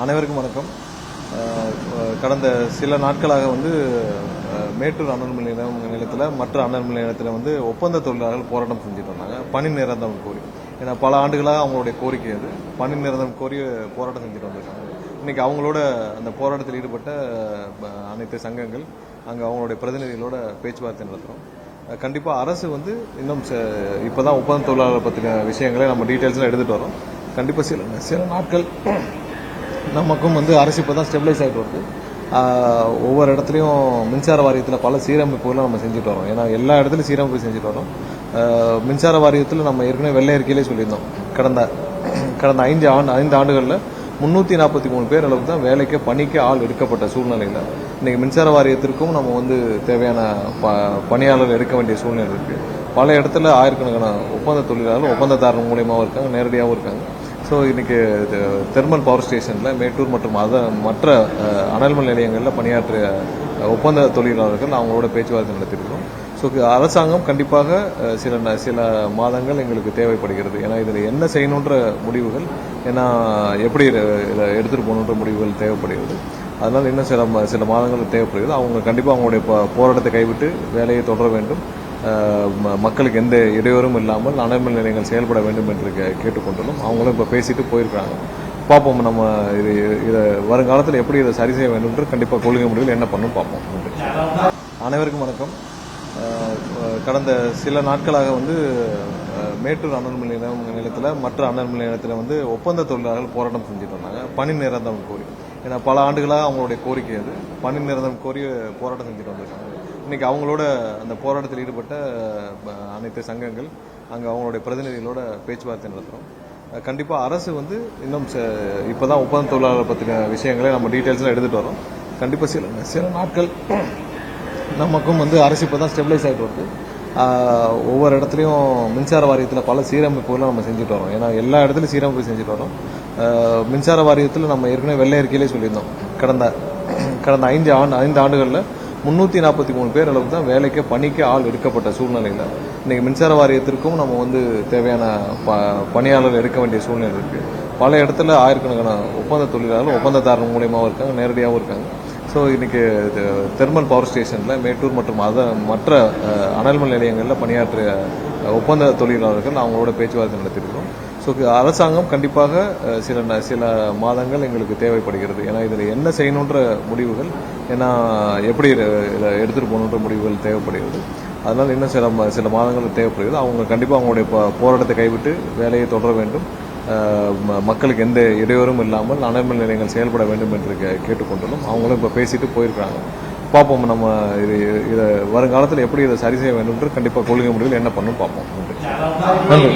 அனைவருக்கும் வணக்கம். கடந்த சில நாட்களாக மேட்டூர் அனல் மின் நிலையத்தில் மற்ற அனல் மின் நிலையத்தில் ஒப்பந்த தொழிலாளர்கள் போராட்டம் செஞ்சுட்டு வந்தாங்க, பணி நிரந்தரம் கோரி. ஏன்னா பல ஆண்டுகளாக அவங்களுடைய கோரிக்கை அது, பணி நிரந்தரம் கோரி போராட்டம் செஞ்சுட்டு வந்திருக்காங்க. இன்னைக்கு அவங்களோட அந்த போராட்டத்தில் ஈடுபட்ட அனைத்து சங்கங்கள் அங்கே அவங்களுடைய பிரதிநிதிகளோட பேச்சுவார்த்தை நடத்துகிறோம். கண்டிப்பாக அரசு இன்னும் இப்போதான் ஒப்பந்த தொழிலாளர் பற்றின விஷயங்களை நம்ம டீட்டெயில்ஸ்லாம் எடுத்துகிட்டு வரோம். கண்டிப்பாக சில நாட்கள் நமக்கும் அரசு இப்போ தான் ஸ்டெபிலைஸ் ஆகிட்டு வருது. ஒவ்வொரு இடத்துலையும் மின்சார வாரியத்தில் பல சீரமைப்புகளை நம்ம செஞ்சுட்டு வரோம். ஏன்னா எல்லா இடத்துலையும் சீரமைப்பு செஞ்சுட்டு வரோம். மின்சார வாரியத்தில் நம்ம ஏற்கனவே வெள்ளை அறிக்கையிலே சொல்லியிருந்தோம், கடந்த 5 ஆண்டுகளில் 343 பேர் அளவுக்கு தான் வேலைக்கு பணிக்கு ஆள் எடுக்கப்பட்ட சூழ்நிலையில் இன்றைக்கி மின்சார வாரியத்திற்கும் நம்ம தேவையான பணியாளர்கள் எடுக்க வேண்டிய சூழ்நிலை இருக்குது. பல இடத்துல ஆயிரக்கணக்கான ஒப்பந்த தொழிலாளர்கள் ஒப்பந்ததாரர் மூலியமாகவும் இருக்காங்க, நேரடியாகவும் இருக்காங்க. ஸோ இன்றைக்கி தெர்மல் பவர் ஸ்டேஷனில் மேட்டூர் மற்றும் மற்ற அனல் மின் நிலையங்களில் பணியாற்றிய ஒப்பந்த தொழிலாளர்கள் அவங்களோட பேச்சுவார்த்தை நடத்தியிருக்கிறோம். ஸோ அரசாங்கம் கண்டிப்பாக சில மாதங்கள் எங்களுக்கு தேவைப்படுகிறது. ஏன்னா இதில் என்ன செய்யணுன்ற முடிவுகள், ஏன்னா எப்படி இதை எடுத்துகிட்டு போகணுன்ற முடிவுகள் தேவைப்படுகிறது. அதனால் இன்னும் சில மாதங்கள் தேவைப்படுகிறது. அவங்க கண்டிப்பாக அவங்களுடைய போராட்டத்தை கைவிட்டு வேலையை தொடர வேண்டும். மக்களுக்கு எந்த இடையூறும் இல்லாமல் அனல் மின் நிலையங்கள் செயல்பட வேண்டும் என்று கேட்டுக்கொண்டுள்ளோம். அவங்களும் இப்போ பேசிட்டு போயிருக்காங்க. பார்ப்போம், நம்ம இதை வருங்காலத்தில் எப்படி இதை சரி செய்ய வேண்டும் என்று கண்டிப்பாக கொள்கை முடிவில் என்ன பண்ணும் பார்ப்போம். அனைவருக்கும் வணக்கம். கடந்த சில நாட்களாக மேட்டூர் அனல் மின் நிலையத்தில் மற்ற அனல் மின் நிலையத்தில் ஒப்பந்த தொழிலாளர்கள் போராட்டம் செஞ்சுட்டு வந்தாங்க, பணி நிரந்தரம் கோரி. ஏன்னா பல ஆண்டுகளாக அவங்களுடைய கோரிக்கை அது, பணி நிரந்தரம் கோரி போராட்டம் செஞ்சுட்டு வந்திருக்காங்க. இன்னைக்கு அவங்களோட அந்த போராட்டத்தில் ஈடுபட்ட அனைத்து சங்கங்கள் அங்கே அவங்களுடைய பிரதிநிதிகளோட பேச்சுவார்த்தை நடத்துகிறோம். கண்டிப்பாக அரசு இன்னும் இப்போதான் ஒப்பந்த தொழிலாளர் பற்றின விஷயங்களை நம்ம டீட்டெயில்ஸ்லாம் எடுத்துகிட்டு வரோம். கண்டிப்பாக சில நாட்கள் நமக்கும் அரசு இப்போ தான் ஸ்டெபிலைஸ் ஆகிட்டு வருது. ஒவ்வொரு இடத்துலையும் மின்சார வாரியத்தில் பல சீரமைப்புகளை நம்ம செஞ்சுட்டு வரோம். ஏன்னா எல்லா இடத்துலையும் சீரமைப்பு செஞ்சுட்டு வரோம். மின்சார வாரியத்தில் நம்ம ஏற்கனவே வெள்ளை அறிக்கையிலே சொல்லியிருந்தோம், கடந்த 5 ஆண்டுகளில் 343 பேர் அளவுக்கு தான் வேலைக்கு பணிக்கு ஆள் எடுக்கப்பட்ட சூழ்நிலையில் இன்றைக்கி மின்சார வாரியத்திற்கும் நம்ம தேவையான பணியாளர்கள் எடுக்க வேண்டிய சூழ்நிலை இருக்குது. பல இடத்துல ஆயிரக்கணக்கான ஒப்பந்த தொழிலாளர்கள் ஒப்பந்ததாரர் மூலியமாகவும் இருக்காங்க, நேரடியாகவும் இருக்காங்க. ஸோ இன்றைக்கி தெர்மல் பவர் ஸ்டேஷனில் மேட்டூர் மற்றும் மற்ற அனல் மின் நிலையங்களில் பணியாற்றிய ஒப்பந்த தொழிலாளர்கள் அவங்களோட பேச்சுவார்த்தை நடத்தியிருக்கிறோம். ஸோ அரசாங்கம் கண்டிப்பாக சில மாதங்கள் எங்களுக்கு தேவைப்படுகிறது. ஏன்னா இதில் என்ன செய்யணுன்ற முடிவுகள், ஏன்னா எப்படி இதை எடுத்துகிட்டு போகணுன்ற முடிவுகள் தேவைப்படுகிறது. அதனால் இன்னும் சில மாதங்கள் தேவைப்படுகிறது. அவங்க கண்டிப்பாக அவங்களுடைய போராட்டத்தை கைவிட்டு வேலையை தொடர வேண்டும். மக்களுக்கு எந்த இடையூறும் இல்லாமல் அனல் மின் நிலையங்கள் செயல்பட வேண்டும் என்று கேட்டுக்கொண்டுள்ளோம். அவங்களும் இப்போ பேசிட்டு போயிருக்காங்க. பார்ப்போம், நம்ம இதை வருங்காலத்தில் எப்படி இதை சரி செய்ய வேண்டும் என்று கண்டிப்பாக கொள்கை முடிவில் என்ன பண்ணும் பார்ப்போம். நன்றி.